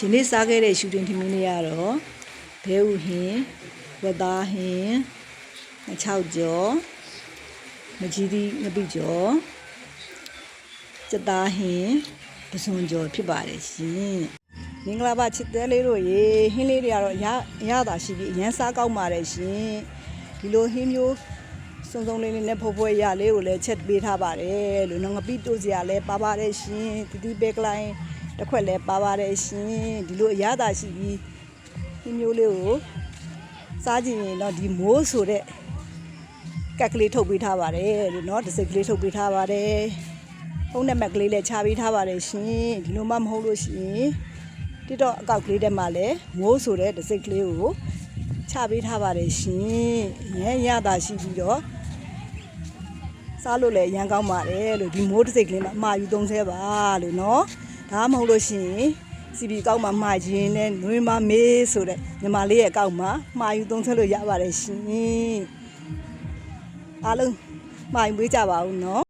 ဒီနေ့စားခဲ့တဲ့ရှူတင်ထမင်းလေးကတော့ဘဲဥဟင်းဝက်သားဟင်း6ကြောမကြီးသီးငပိကြောစက်သားဟင်းပစွန်ကြောဖြစ်ပါတယ်ရှင်မင်္ဂလာပါချစ်တဲလေးတို့ရေဟင်းလေးတွေကတော့ရတာရှိပြီးအရန်စားကောင်းပါတယ်ရှင်ဒီလိုဟင်းမျိုးစုံစုံလေးနဲ့ဖိုးဖိုးရလေးကိုလည်းချက်ပေးထားပါတယ်လို့ငပိတို့စရာလည်းပါပါတယ်ရှင်တီပဲကလိုင်းတစ်ခွက်လည်းပါပါတယ်ရှင်ဒီလိုအရသာရှိပြီးဒီမျိုးလေးကိုစားကြည့်ရင်တော့ဒီမိုးဆိုတဲ့ကက်ကလေးထုတ်ပေးထားပါတယ်လို့เนาะတစ်စိတ်ကလေးထုတ်ပေးထားပါတယ်ဖုန်းနံပါတ်ကလေးလည်းချပေးထားပါတယ်ရှင်ဒီလိုမှမဟုတ်လို့ရှိရင်တိတော့အကောက်ကလေးထဲမှာလည်းမိုးဆိုတဲ့တစ်စိတ်ကလေးကိုချပေးထားပါတယ်ရှင်ရသာရှိပြီးတော့စားလို့လည်းရမ်းကောင်းပါတယ်လို့ဒီမိုးတစ်စိတ်ကလေးမှာအမှာယူသုံးဆဲပါလို့เนาะဒါမှမဟုတ်လို့ရှိရင်စီပီကောက်မှာမှာရင်းနဲ့နွေးမမေးဆိုတဲ့ညီမလေးရဲ့ကောက်မှာမှာယူသုံးဆဲလို့ရပါတယ်ရှင်အားလုံးမှာယူပေးကြပါဦးเนาะ